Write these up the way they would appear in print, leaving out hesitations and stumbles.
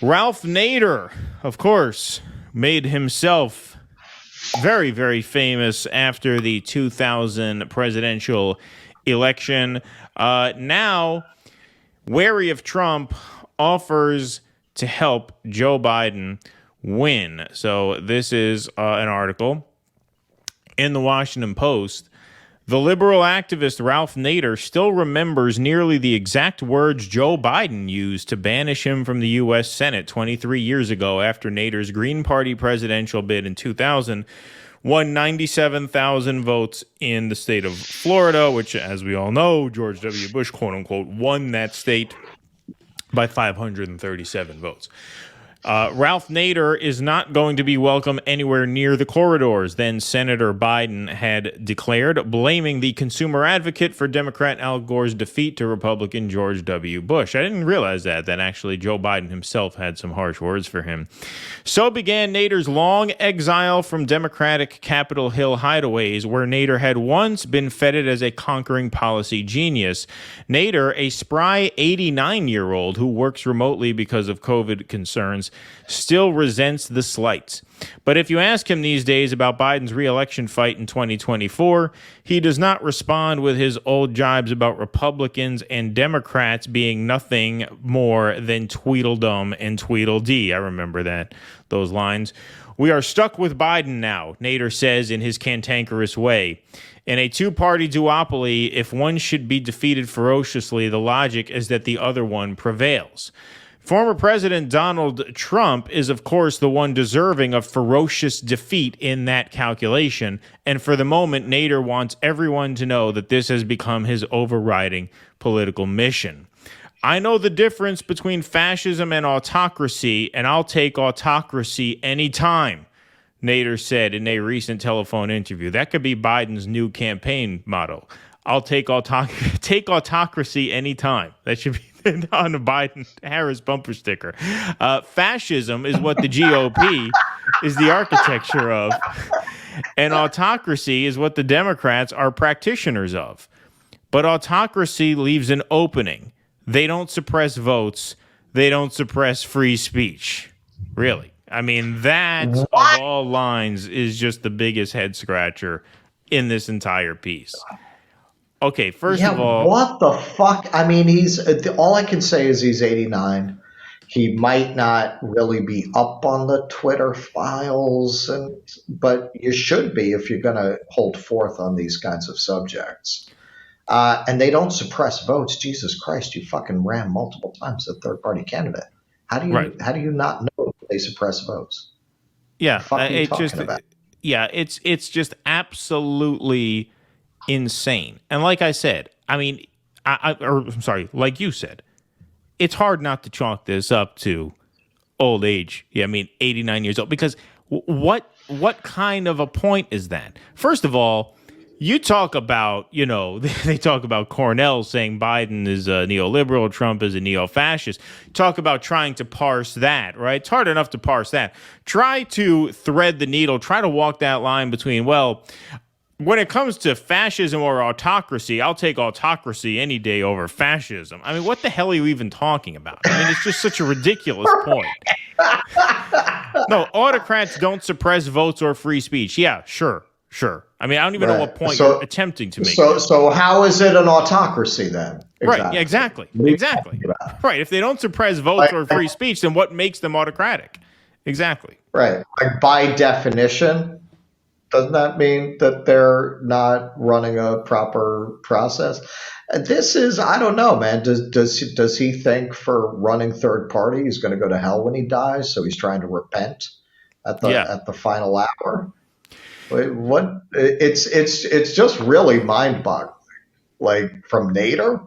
Ralph Nader, of course, made himself very, very famous after the 2000 presidential election. Now, wary of Trump, offers to help Joe Biden win. So, this is an article in the Washington Post. The liberal activist Ralph Nader still remembers nearly the exact words Joe Biden used to banish him from the U.S. Senate 23 years ago after Nader's Green Party presidential bid in 2000 won 97,000 votes in the state of Florida, which, as we all know, George W. Bush, quote unquote, won that state by 537 votes. Ralph Nader is not going to be welcome anywhere near the corridors, then Senator Biden had declared, blaming the consumer advocate for Democrat Al Gore's defeat to Republican George W. Bush. I didn't realize that actually Joe Biden himself had some harsh words for him. So began Nader's long exile from Democratic Capitol Hill hideaways, where Nader had once been feted as a conquering policy genius. Nader, a spry 89-year-old who works remotely because of COVID concerns, still resents the slights. But if you ask him these days about Biden's re-election fight in 2024, he does not respond with his old jibes about Republicans and Democrats being nothing more than Tweedledum and Tweedledee. I remember those lines. We are stuck with Biden now, Nader says in his cantankerous way. In a two-party duopoly, if one should be defeated ferociously, the logic is that the other one prevails. Former President Donald Trump is, of course, the one deserving of ferocious defeat in that calculation, and for the moment, Nader wants everyone to know that this has become his overriding political mission. I know the difference between fascism and autocracy, and I'll take autocracy anytime, Nader said in a recent telephone interview. That could be Biden's new campaign motto. I'll take autocracy anytime. That should be on the Biden-Harris bumper sticker. Fascism is what the GOP is the architecture of, and autocracy is what the Democrats are practitioners of. But autocracy leaves an opening. They don't suppress votes. They don't suppress free speech. Really. I mean, that, of all lines, is just the biggest head-scratcher in this entire piece. Okay, first of all, what the fuck? I mean, all I can say is he's 89. He might not really be up on the Twitter files, but you should be if you're going to hold forth on these kinds of subjects. And they don't suppress votes. Jesus Christ, you fucking ran multiple times a third-party candidate. How do you not know they suppress votes? Yeah, it's just absolutely insane. And like I said, I mean, like you said, it's hard not to chalk this up to old age. Yeah, I mean, 89 years old. Because what kind of a point is that? First of all, you talk about, they talk about Cornell saying Biden is a neoliberal, Trump is a neo-fascist. Talk about trying to parse that, right? It's hard enough to parse that. Try to thread the needle. Try to walk that line between, well, when it comes to fascism or autocracy, I'll take autocracy any day over fascism. I mean, what the hell are you even talking about? I mean, it's just such a ridiculous point. No, autocrats don't suppress votes or free speech. Yeah, sure. I mean, I don't even know what point you're attempting to make. So how is it an autocracy then? Exactly. Right, exactly. Right, if they don't suppress votes or free speech, then what makes them autocratic? Exactly. Right. Like, by definition, doesn't that mean that they're not running a proper process? This is, I don't know, man. Does he think for running third party he's going to go to hell when he dies? So he's trying to repent at the final hour. What? It's just really mind-boggling. Like, from Nader.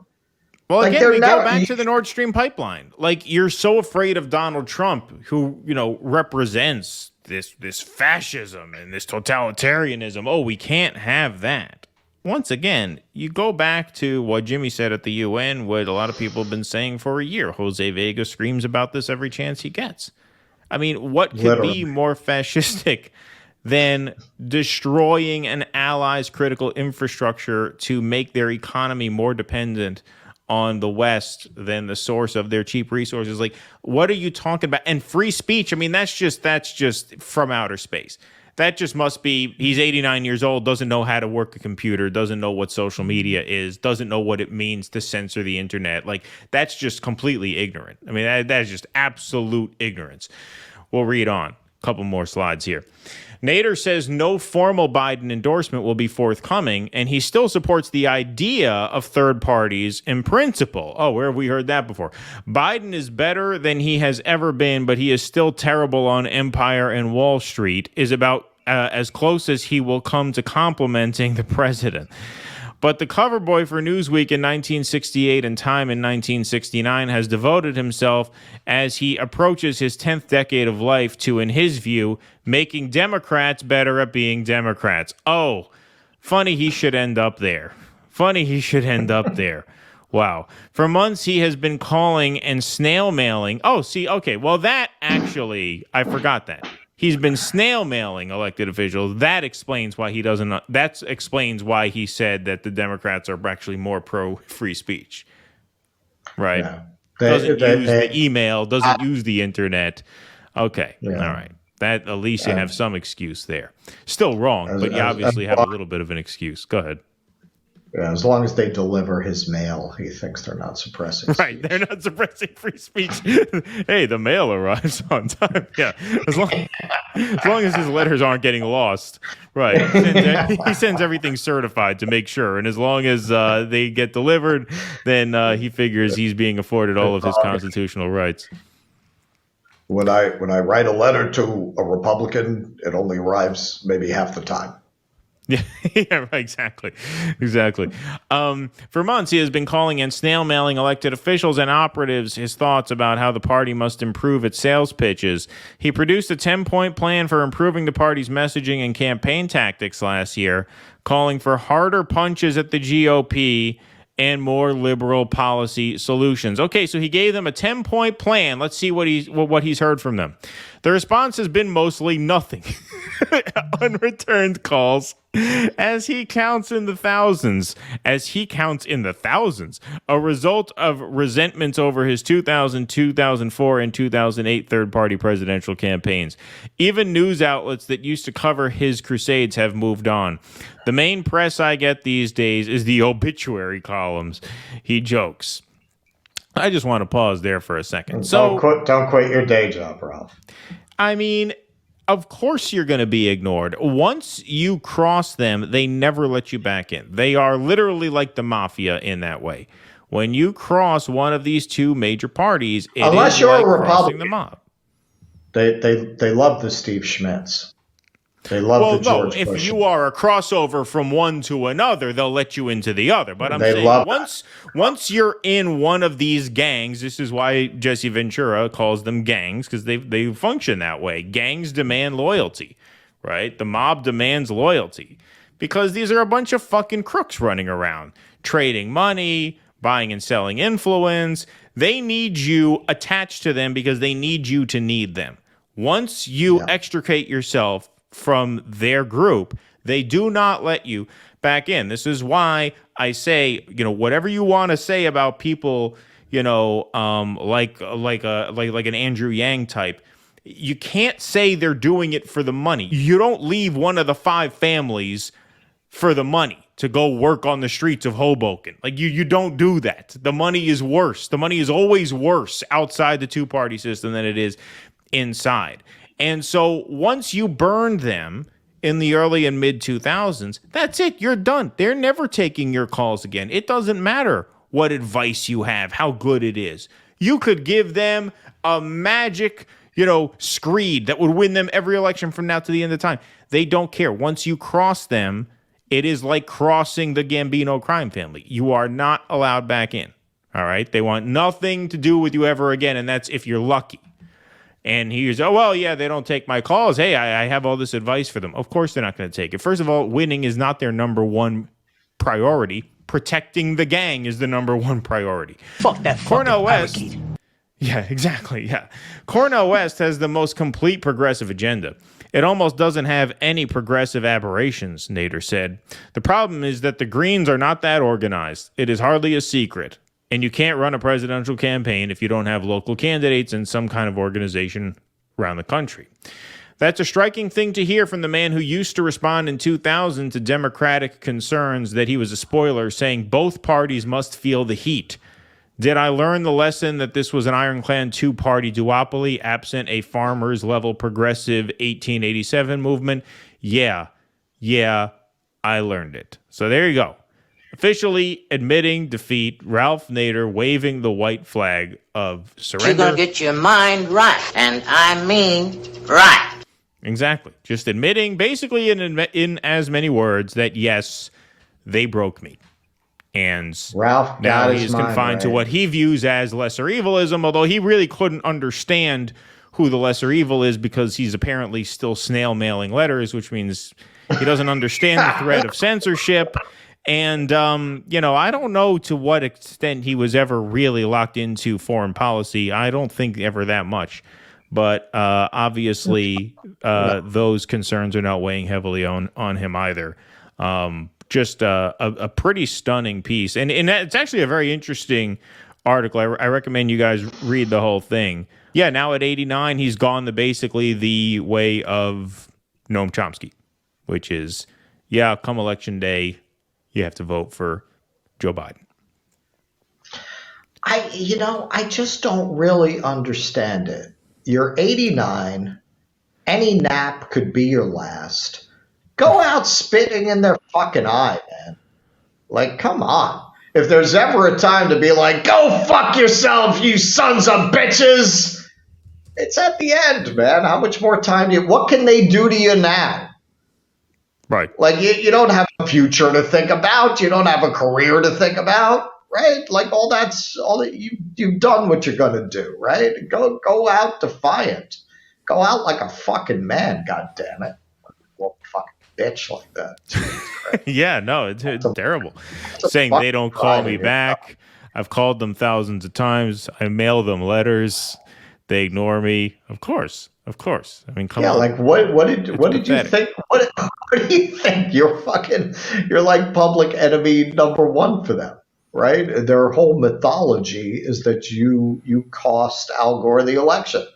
Well, again, we go back to the Nord Stream pipeline. Like, you're so afraid of Donald Trump, who represents this fascism and this totalitarianism. Oh, we can't have that. Once again, you go back to what Jimmy said at the UN, what a lot of people have been saying for a year. Jose Vega screams about this every chance he gets. I mean, what could be more fascistic than destroying an ally's critical infrastructure to make their economy more dependent on the West than the source of their cheap resources. Like, what are you talking about? And free speech, I mean, that's just from outer space. That just must be, he's 89 years old, doesn't know how to work a computer, doesn't know what social media is, doesn't know what it means to censor the internet. Like, that's just completely ignorant. I mean, that is just absolute ignorance. We'll read on. A couple more slides here. Nader says no formal Biden endorsement will be forthcoming, and he still supports the idea of third parties in principle. Oh, where have we heard that before? Biden is better than he has ever been, but he is still terrible on Empire and Wall Street, is about as close as he will come to complimenting the president. But the cover boy for Newsweek in 1968 and Time in 1969 has devoted himself as he approaches his 10th decade of life to, in his view, making Democrats better at being Democrats. Oh, funny he should end up there. Funny he should end up there. Wow. For months, he has been calling and snail mailing. Oh, see, okay. Well, that actually, I forgot that. He's been snail mailing elected officials. That explains why he doesn't. That explains why he said that the Democrats are actually more pro free speech, right? Yeah. Doesn't use the email. Doesn't use the internet. Okay, all right. That at least you have some excuse there. Still wrong, but you obviously have a little bit of an excuse. Go ahead. Yeah, as long as they deliver his mail, he thinks they're not suppressing speech. Right, they're not suppressing free speech. Hey, the mail arrives on time. Yeah, as long as his letters aren't getting lost. Right, he sends everything certified to make sure, and as long as they get delivered, then he figures he's being afforded all of his constitutional rights. When I write a letter to a Republican, it only arrives maybe half the time. Yeah, exactly. For months, he has been calling and snail mailing elected officials and operatives his thoughts about how the party must improve its sales pitches. He produced a 10-point plan for improving the party's messaging and campaign tactics last year, calling for harder punches at the GOP and more liberal policy solutions. Okay, so he gave them a 10-point plan. Let's see what he's heard from them. The response has been mostly nothing. Unreturned calls, as he counts in the thousands, a result of resentments over his 2000, 2004, and 2008 third-party presidential campaigns. Even news outlets that used to cover his crusades have moved on. The main press I get these days is the obituary columns, he jokes. I just want to pause there for a second. Don't quit your day job, Ralph. I mean, of course you're going to be ignored. Once you cross them, they never let you back in. They are literally like the mafia in that way. When you cross one of these two major parties, unless you're like a Republican, the mob. They love the Steve Schmitz. They love the George Bush. If you are a crossover from one to another, they'll let you into the other. But I'm saying once you're in one of these gangs, this is why Jesse Ventura calls them gangs, because they function that way. Gangs demand loyalty, right? The mob demands loyalty because these are a bunch of fucking crooks running around, trading money, buying and selling influence. They need you attached to them because they need you to need them. Once you extricate yourself from their group, they do not let you back in. This is why I say, whatever you want to say about people, like an Andrew Yang type, you can't say they're doing it for the money. You don't leave one of the 5 families for the money to go work on the streets of Hoboken. Like you don't do that. The money is worse. The money is always worse outside the two-party system than it is inside. And so once you burn them in the early and mid 2000s, that's it. You're done. They're never taking your calls again. It doesn't matter what advice you have, how good it is. You could give them a magic, screed that would win them every election from now to the end of time. They don't care. Once you cross them, it is like crossing the Gambino crime family. You are not allowed back in. All right? They want nothing to do with you ever again, and that's if you're lucky. And he goes, they don't take my calls. Hey, I have all this advice for them. Of course they're not going to take it. First of all, winning is not their number one priority. Protecting the gang is the number one priority. Fuck that Cornel West. parakeet. Yeah, exactly, yeah. Cornel West has the most complete progressive agenda. It almost doesn't have any progressive aberrations, Nader said. The problem is that the Greens are not that organized. It is hardly a secret. And you can't run a presidential campaign if you don't have local candidates in some kind of organization around the country. That's a striking thing to hear from the man who used to respond in 2000 to Democratic concerns that he was a spoiler, saying both parties must feel the heat. Did I learn the lesson that this was an ironclad two-party duopoly absent a farmers-level progressive 1887 movement? Yeah, I learned it. So there you go. Officially admitting defeat, Ralph Nader waving the white flag of surrender. You're going to get your mind right, and I mean right. Exactly. Just admitting, basically in as many words, that yes, they broke me. And Ralph now got he his is mind confined to right. what he views as lesser evilism, although he really couldn't understand who the lesser evil is because he's apparently still snail mailing letters, which means he doesn't understand the threat of censorship. And, I don't know to what extent he was ever really locked into foreign policy. I don't think ever that much. But obviously, those concerns are not weighing heavily on him either. Just a pretty stunning piece. And it's actually a very interesting article. I recommend you guys read the whole thing. Yeah, now at 89, he's gone basically the way of Noam Chomsky, which is, come election day, you have to vote for Joe Biden. I just don't really understand it. You're 89. Any nap could be your last. Go out spitting in their fucking eye, man. Like, come on. If there's ever a time to be like, go fuck yourself, you sons of bitches, it's at the end, man. How much more time what can they do to you now? Right. Like, you don't have a future to think about. You don't have a career to think about. Right, like all that you've done what you're gonna do, right? Go out defiant, go out like a fucking man. God damn it, well, fucking bitch like that. Yeah, no, it's terrible. Saying they don't call me back. I've called them thousands of times. I mail them letters. They ignore me. Of course. I mean, come on. Yeah, like what did you think? What do you think? You're like public enemy number one for them. Right? Their whole mythology is that you cost Al Gore the election.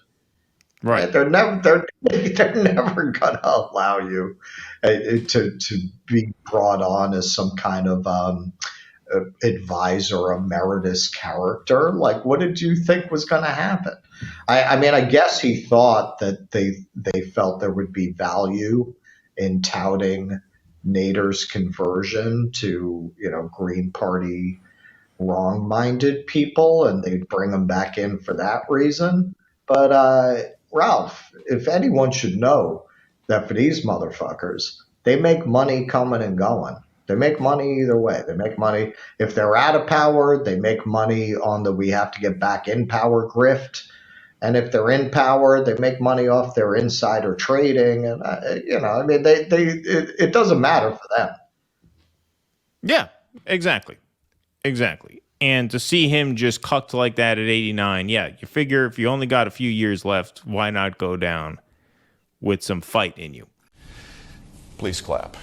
Right. They're never gonna allow you to be brought on as some kind of advisor, emeritus character. Like, what did you think was going to happen? I mean, I guess he thought that they felt there would be value in touting Nader's conversion to Green Party wrong-minded people, and they'd bring them back in for that reason. But Ralph, if anyone should know that for these motherfuckers, they make money coming and going. They make money either way. They make money if they're out of power. They make money on the we have to get back in power grift. And if they're in power, they make money off their insider trading. And I mean, it doesn't matter for them. Yeah, exactly. And to see him just cucked like that at 89, you figure if you only got a few years left, why not go down with some fight in you? Please clap.